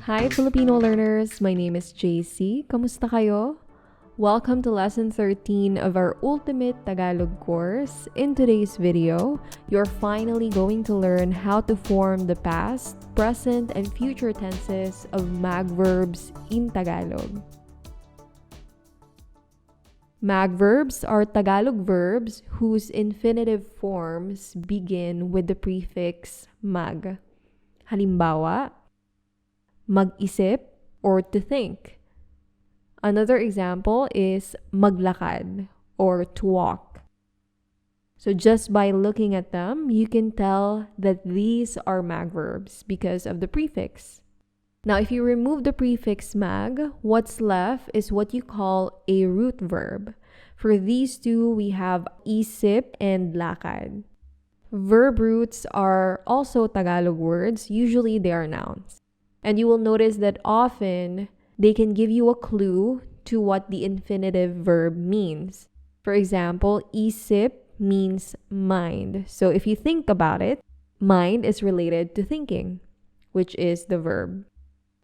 Hi Filipino learners, my name is JC. Kamusta kayo? Welcome to lesson 13 of our ultimate Tagalog course. In today's video, you're finally going to learn how to form the past, present, and future tenses of mag verbs in Tagalog. Mag verbs are Tagalog verbs whose infinitive forms begin with the prefix mag. Halimbawa, mag-isip or to think. Another example is maglakad or to walk. So just by looking at them, you can tell that these are mag verbs because of the prefix. Now, if you remove the prefix mag, what's left is what you call a root verb. For these two, we have isip and lakad. Verb roots are also Tagalog words. Usually they are nouns. And you will notice that often they can give you a clue to what the infinitive verb means. For example, isip means mind. So if you think about it, mind is related to thinking, which is the verb.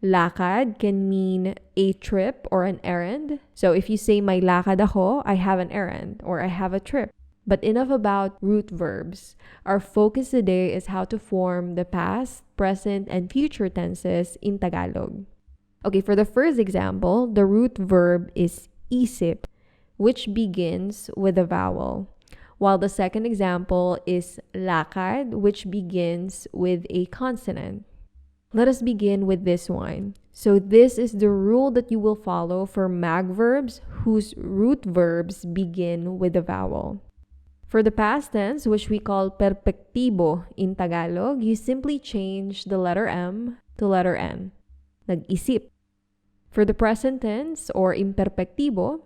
Lakad can mean a trip or an errand. So if you say may lakad ako, I have an errand or I have a trip. But enough about root verbs. Our focus today is how to form the past, present, and future tenses in Tagalog. Okay, for the first example, the root verb is isip, which begins with a vowel. While the second example is lakad, which begins with a consonant. Let us begin with this one. So this is the rule that you will follow for mag verbs whose root verbs begin with a vowel. For the past tense, which we call perpektibo in Tagalog, you simply change the letter M to letter N. Nag-isip. For the present tense or imperpektibo,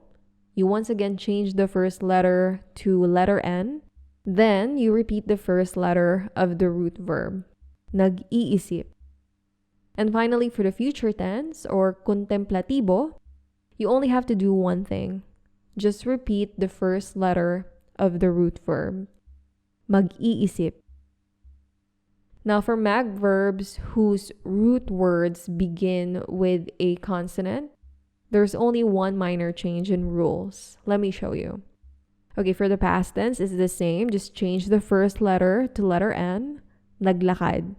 you once again change the first letter to letter N. Then you repeat the first letter of the root verb. Nag-iisip. And finally, for the future tense or contemplatibo, you only have to do one thing. Just repeat the first letter of the root verb. Mag-iisip. Now for mag verbs whose root words begin with a consonant, there's only one minor change in rules. Let me show you. Okay, for the past tense, it's the same. Just change the first letter to letter N. Naglakad.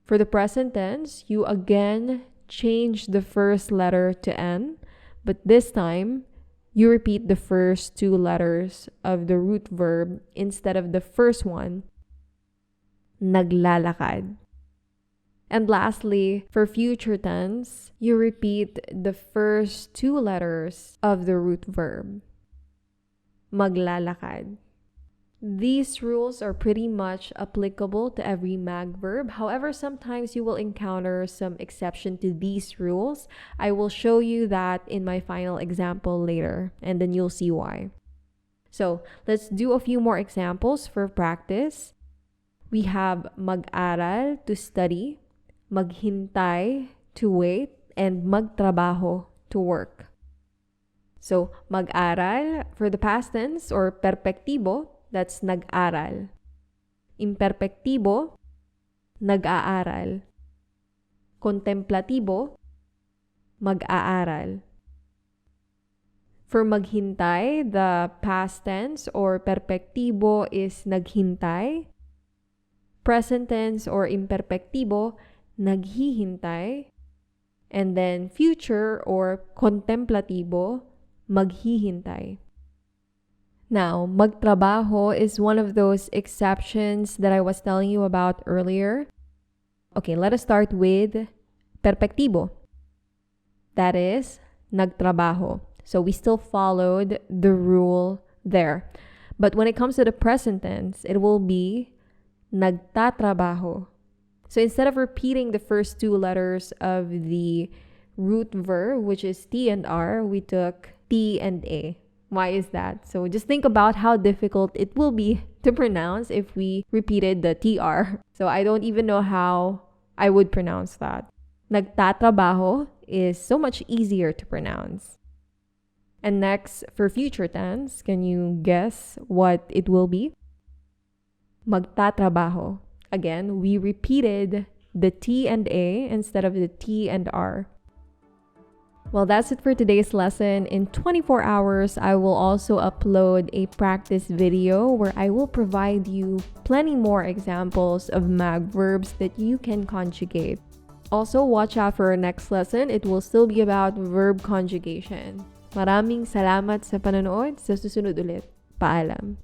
For the present tense, you again change the first letter to N, but this time, you repeat the first two letters of the root verb instead of the first one, naglalakad. And lastly, for future tense, you repeat the first two letters of the root verb, maglalakad. These rules are pretty much applicable to every mag verb. However, sometimes you will encounter some exception to these rules. I will show you that in my final example later, and then you'll see why. So, let's do a few more examples for practice. We have mag-aral, to study, maghintay, to wait, and magtrabaho, to work. So, mag-aral, for the past tense or perpektibo, that's nag-aral. Imperpektibo, nag-aaral. Contemplatibo, mag-aaral. For maghintay, the past tense or perpektibo is naghintay. Present tense or imperpektibo, naghihintay. And then future or contemplatibo, maghihintay. Now, magtrabaho is one of those exceptions that I was telling you about earlier. Okay, let us start with perpektibo. That is, nagtrabaho. So we still followed the rule there. But when it comes to the present tense, it will be nagtatrabaho. So instead of repeating the first two letters of the root verb, which is T and R, we took T and A. Why is that? So just think about how difficult it will be to pronounce if we repeated the TR. So I don't even know how I would pronounce that. Nagtatrabaho is so much easier to pronounce. And next, for future tense, can you guess what it will be? Magtatrabaho. Again, we repeated the T and A instead of the T and R. Well, that's it for today's lesson. In 24 hours, I will also upload a practice video where I will provide you plenty more examples of mag verbs that you can conjugate. Also, watch out for our next lesson. It will still be about verb conjugation. Maraming salamat sa panonood. Sa susunod ulit. Paalam.